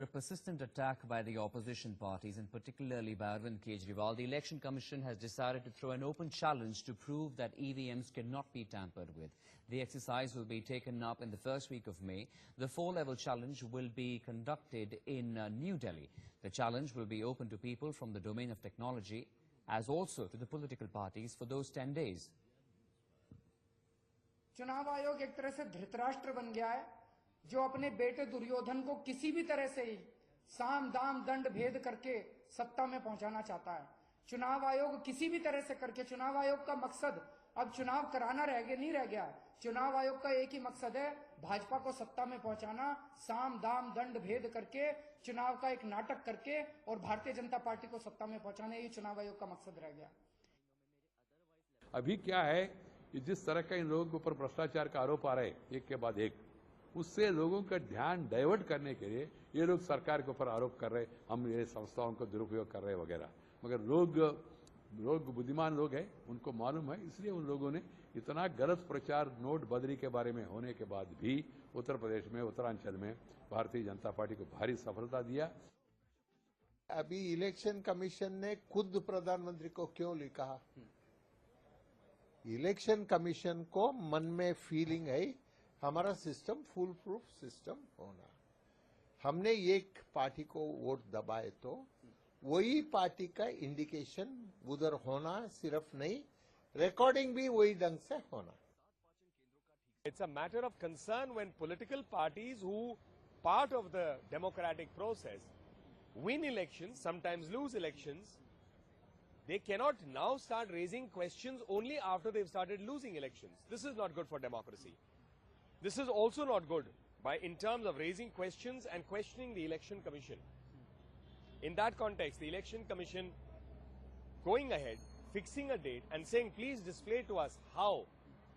A persistent attack by the opposition parties, and particularly by Arvind Kejriwal, the Election Commission has decided to throw an open challenge to prove that EVMs cannot be tampered with. The exercise will be taken up in the first week of May. The four-level challenge will be conducted in New Delhi. The challenge will be open to people from the domain of technology, as also to the political parties for those 10 days. चुनाव आयोग एक तरह से धृतराष्ट्र बन गया है, जो अपने बेटे दुर्योधन को किसी भी तरह से ही साम दाम दंड भेद करके सत्ता में पहुंचाना चाहता है। चुनाव आयोग किसी भी तरह से करके, चुनाव आयोग का मकसद अब चुनाव कराना नहीं रह गया। चुनाव आयोग का एक ही मकसद है, भाजपा को सत्ता में पहुंचाना, साम दाम दंड भेद करके, चुनाव का एक नाटक करके और भारतीय जनता पार्टी को सत्ता में पहुंचाना, ये चुनाव आयोग का मकसद रह गया। अभी क्या है कि जिस तरह का इन लोगों के ऊपर भ्रष्टाचार का आरोप आ रहे हैं एक के बाद एक, उससे लोगों का ध्यान डाइवर्ट करने के लिए ये लोग सरकार के ऊपर आरोप कर रहे हैं, हम ये संस्थाओं को दुरुपयोग कर रहे हैं वगैरह। मगर लोग बुद्धिमान लोग हैं, उनको मालूम है, इसलिए उन लोगों ने इतना गलत प्रचार नोट बदली के बारे में होने के बाद भी उत्तर प्रदेश में, उत्तरांचल में भारतीय जनता पार्टी को भारी सफलता दिया। अभी इलेक्शन कमीशन ने खुद प्रधानमंत्री को क्यों लिखा? इलेक्शन कमीशन को मन में फीलिंग है हमारा सिस्टम फुल प्रूफ सिस्टम होना। हमने एक पार्टी को वोट दबाए तो वही पार्टी का इंडिकेशन उधर होना सिर्फ नहीं, रिकॉर्डिंग भी वही ढंग से होना। It's a matter of concern when political parties who part of the democratic process win elections, sometimes lose elections, they cannot now start raising questions only after they've started losing elections. This is not good for democracy. This is also not good in terms of raising questions and questioning the Election Commission. In that context, the Election Commission going ahead, fixing a date and saying, please display to us how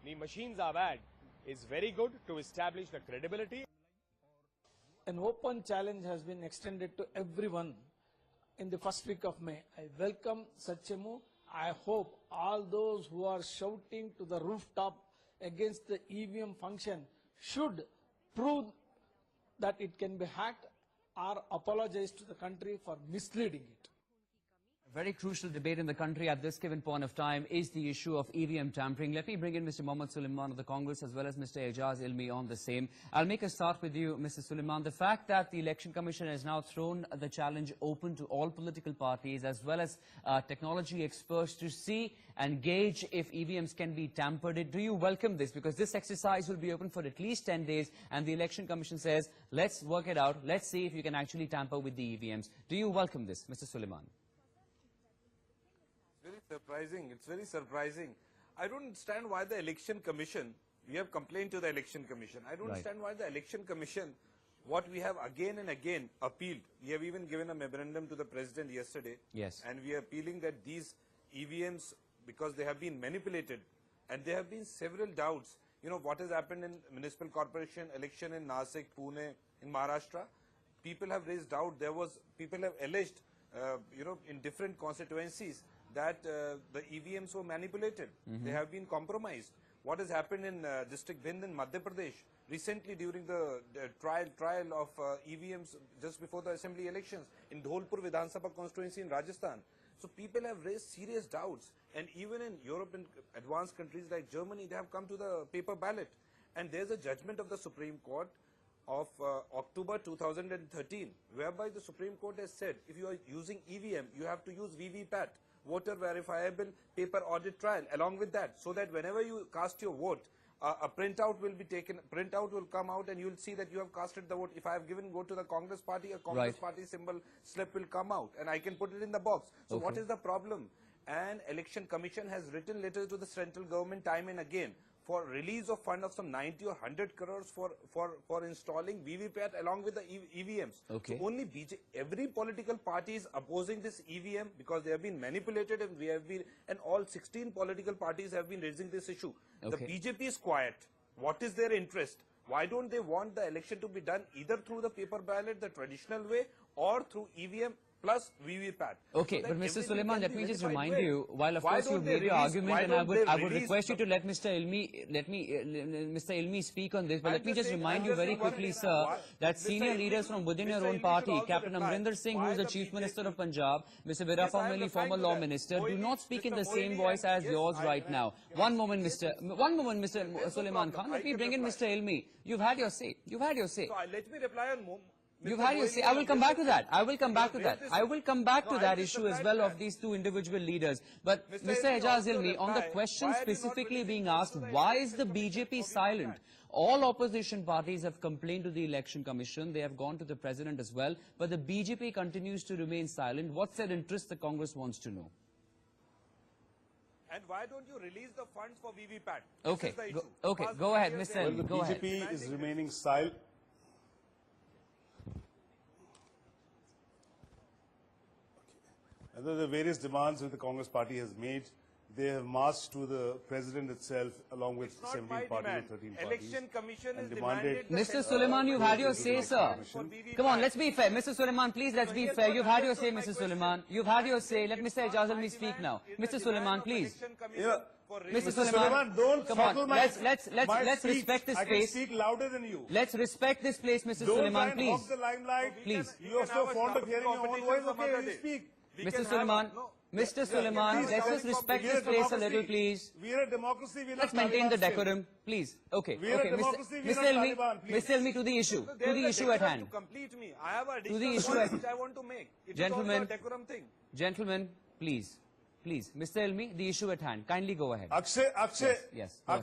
the machines are bad is very good to establish the credibility. An open challenge has been extended to everyone in the first week of May. I welcome such a move. I hope all those who are shouting to the rooftop against the EVM function should prove that it can be hacked or apologize to the country for misleading it. A very crucial debate in the country at this given point of time is the issue of EVM tampering. Let me bring in Mr. Mohammad Suleiman of the Congress as well as Mr. Ejaz Ilmi on the same. I'll make a start with you, Mr. Suleiman. The fact that the Election Commission has now thrown the challenge open to all political parties as well as technology experts to see and gauge if EVMs can be tampered. Do you welcome this? Because this exercise will be open for at least 10 days and the Election Commission says, let's work it out. Let's see if you can actually tamper with the EVMs. Do you welcome this, Mr. Suleiman? Very surprising. It's very surprising. I don't understand why the Election Commission, we have complained to the Election Commission. I don't understand why the Election Commission, what we have again and again appealed. We have even given a memorandum to the President yesterday. Yes. And we are appealing that these EVMs, because they have been manipulated and there have been several doubts. You know, what has happened in municipal corporation election in Nasik, Pune, in Maharashtra. People have raised doubt. People have alleged, in different constituencies, that the EVMs were manipulated. They have been compromised. What has happened in District Bhind in Madhya Pradesh recently during the trial of EVMs just before the assembly elections in Dholpur Vidhan Sabha constituency in Rajasthan. So people have raised serious doubts, and even in European advanced countries like Germany, they have come to the paper ballot. And there's a judgment of the Supreme Court of October 2013, whereby the Supreme Court has said if you are using EVM, you have to use VVPAT, voter verifiable paper audit trail, along with that, so that whenever you cast your vote, a printout will be taken, printout will come out and you will see that you have casted the vote. If I have given vote to the Congress party, a Congress party symbol slip will come out and I can put it in the box. So what is the problem? And Election Commission has written letters to the central government time and again for release of fund of some 90 or 100 crores for installing VVPAT along with the EVMs. So only every political party is opposing this EVM because they have been manipulated, and all 16 political parties have been raising this issue. The BJP is quiet. What is their interest? Why don't they want the election to be done either through the paper ballot, the traditional way, or through EVM plus VVPAT. Okay, So but that Mr. everything Suleiman, can let be me just verified remind well. you, while of Why course don't you've they made your release- argument, why and don't they I would release request you the- to let Mr. Ilmi speak on this, but I'm let me just just saying- remind I'm you just very saying one quickly, thing. sir, Why- that Mr. senior Ilmi- leaders from within your Mr. own Ilmi should party, also Captain reply. Amrinder Singh, who Why is the the Chief Minister BJP of Punjab, Mr. Yes, Virappa I am Meli, replying former to law that. minister, do Moili, not speak in Mr. the same Moili voice and- as yours yes, right now. One moment, Mr. There's no Suleiman problem. Khan, I let me can bring in reply. Mr. Ilmi. You've had your say. You've had your say. So let me reply on You've had your say. I will come back to that. I will come back to that. I will come back to that issue as well of these two individual leaders. But Mr. Ejaz Ilmi, on the question specifically being asked, why is the BJP silent? All opposition parties have complained to the Election Commission. They have gone to the President as well. But the BJP continues to remain silent. What's their interest, the Congress wants to know? And why don't you release the funds for VVPAT? Okay, This is the go, issue. okay, Past go 3 ahead, years Mr. they- Ilmi, The go ahead. BJP is remaining silent. Under the various demands that the Congress party has made, they have marched to the president itself along with It's not 17 my parties demand. or 13 parties. Election Commission and is demanded- demanded... Mr. Suleiman, you've had your say, sir. Come on, let's be fair. Mr. Suleiman, please, let's be fair. You've had your say, Mr. Suleiman. You've had your say. Let Mr. Ejaz Ilmi speak now. Mr. Suleiman, please. Yeah. Mr. Mr. Suleiman, don't come throttle on. my Let's speech. respect this I can space. speak louder than you. Let's respect this place, Mr. Don't try Suleiman, and please. hog the limelight. Please. You're so fond of hearing your own voice. Okay, you speak. Mr. Suleiman, Mr. Suleiman, please, let's just respect we are this a place a democracy. little, please. We are a democracy. We are Let's not maintain the Taliban still. decorum, please. Okay, We are a okay, democracy, we are Mr. not Ilmi, Taliban, please. Mr. Ilmi, to the issue, to the issue at hand. To complete me, I have a the additional issue point at- which I want to make. It Gentlemen. is also a decorum thing. Gentlemen, please, please. Mr. Ilmi, the issue at hand. Kindly go ahead. Akshay, Yes, go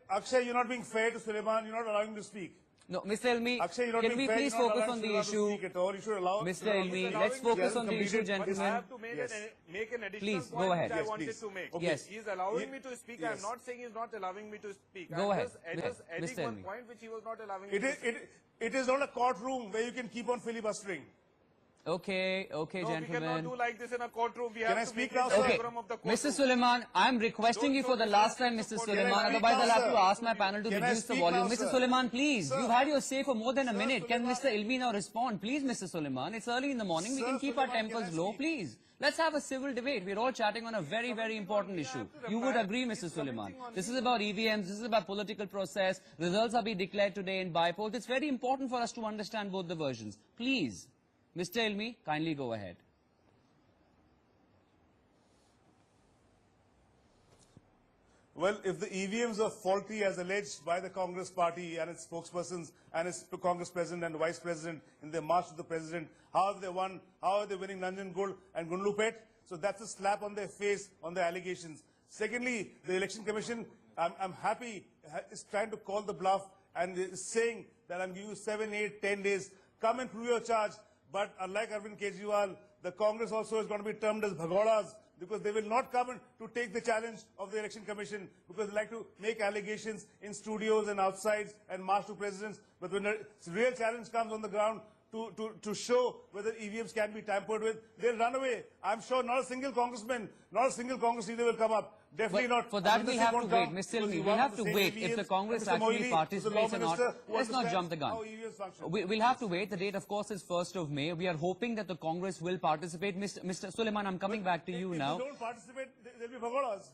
Akshay, you're not being fair to Suleiman. You're not allowing him to speak. No, Mr. Ilmi, Akshay, you're not can being we fair. please You're not focus allowing on the Suleiman to issue? speak at all. You should allow Mr. Suleiman to Ilmi, speak. let's He focus hasn't on the issue, completed- But I gentlemen. have to make an additional Please, go point ahead. which I Yes, wanted please. to make. Okay. Yes. He is allowing Ye- me to speak. yes. I'm not saying he's not allowing me to speak. Go I'm ahead. just adding Mr. one Ilmi. point which he was not allowing It me is, to speak. it is not a courtroom where you can keep on filibustering. Okay, No, we cannot gentlemen. do like this in a courtroom. We Can have I to speak make now, it sir? the Okay, decorum of the courtroom. Mr. Suleiman, I'm requesting you for the last time, Mr. Suleiman. Otherwise, I'll have to ask my panel to Can I reduce the speak volume. now, Mr. sir? Suleiman, please, Sir. you've had your say for more than a Sir, minute. Can Suleiman. Mr. Ilmi now respond? Please, Mr. Suleiman. It's early in the morning. We Sir, can keep our Suleiman, can I tempers low, speak? please. Let's have a civil debate. We're all chatting on a very, very important issue. You would agree, Mr. Suleiman. This is about EVMs. This is about political process. Results are being declared today in by-polls. It's very important for us to understand both the versions. Please, Mr. Ilmi, kindly go ahead. Well, if the EVMs are faulty as alleged by the Congress party and its spokespersons and its Congress president and vice president in their march to the president, how have they won? How are they winning Nanjangud and Gundlupet? So that's a slap on their face on the allegations. Secondly, the Election Commission, I'm happy, is trying to call the bluff and is saying that I'm giving you 7, 8, 10 days. Come and prove your charge. But unlike Arvind Kejriwal, the Congress also is going to be termed as bhagodas, because they will not come in to take the challenge of the Election Commission, because they like to make allegations in studios and outsides and march to presidents. But when a real challenge comes on the ground to show whether EVMs can be tampered with, they'll run away. I'm sure not a single congressman, not a single Congress leader will come up. Definitely But not. for that, Arvind we'll Singh have to won't wait. come Mr. because Ilmi, he we'll wants have to same wait if EVMs. the Congress Mr. actually Moili, who's the law participates or not. minister, who Let's not jump the gun. understands how EVMs function. We'll have to wait. The date, of course, is 1st of May. We are hoping that the Congress will participate. Mr. Suleiman, I'm coming back to you now. If they don't participate, they'll be bhagodas.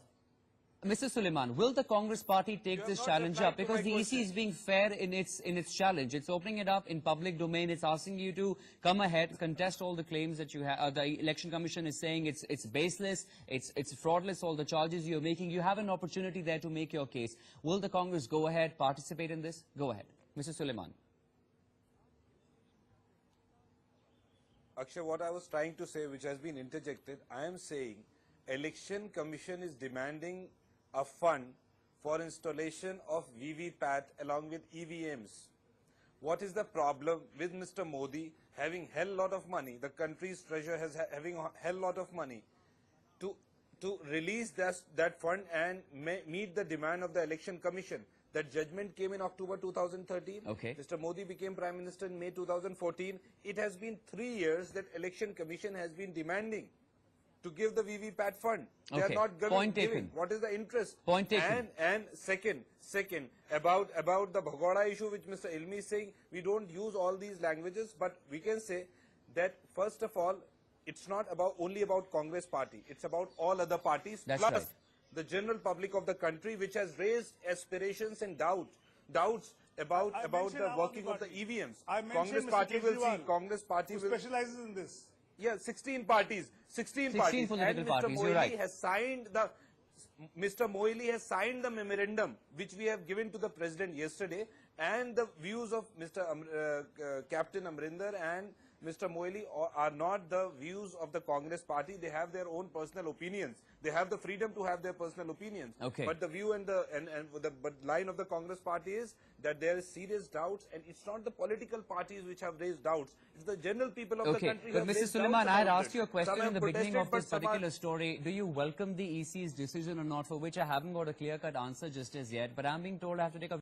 Mr. Suleiman, will the Congress party take have this not challenge replied up? to Because my the EC question. is being fair in its challenge. It's opening it up in public domain. It's asking you to come ahead, contest all the claims that you have. The Election Commission is saying it's baseless, it's fraudulent, all the charges you're making. You have an opportunity there to make your case. Will the Congress go ahead, participate in this? Go ahead. Mr. Suleiman. Akshay, what I was trying to say, which has been interjected, I am saying Election Commission is demanding a fund for installation of VVPAT along with EVMs. What is the problem with Mr. Modi having hell lot of money? The country's treasurer has having a hell lot of money to release that fund and meet the demand of the Election Commission. That judgment came in October 2013. Okay. Mr. Modi became Prime Minister in May 2014. It has been 3 years that Election Commission has been demanding to give the VVPAT fund. They Okay. are not giving. Point taken. What is the interest? Point taken. And second, about the Bhagoda issue, which Mr. Ilmi is saying, we don't use all these languages, but we can say that first of all, it's not only about Congress party. It's about all other parties. That's plus right. the general public of the country, which has raised aspirations and doubts about I the mentioned working Aam of the Aadmi EVMs. I mentioned Congress Mr. party will see. Kejriwal, Congress party who will. specializes in this. Yeah, 16 parties. 16 parties. political And parties, Mr. you're Moili right. has signed the. Mr. Moili has signed the memorandum which we have given to the president yesterday, and the views of Mr. Captain Amrinder and Mr. Moili are not the views of the Congress party. They have their own personal opinions. They have the freedom to have their personal opinions. Okay. But the view and the line of the Congress party is that there is serious doubts, and it's not the political parties which have raised doubts. It's the general people of the country who but have Mr. raised Suleiman, doubts I had about asked you a it. question Some in have the beginning of protested, this but some are- particular story. Do you welcome the EC's decision or not, for which I haven't got a clear-cut answer just as yet, but I'm being told I have to take a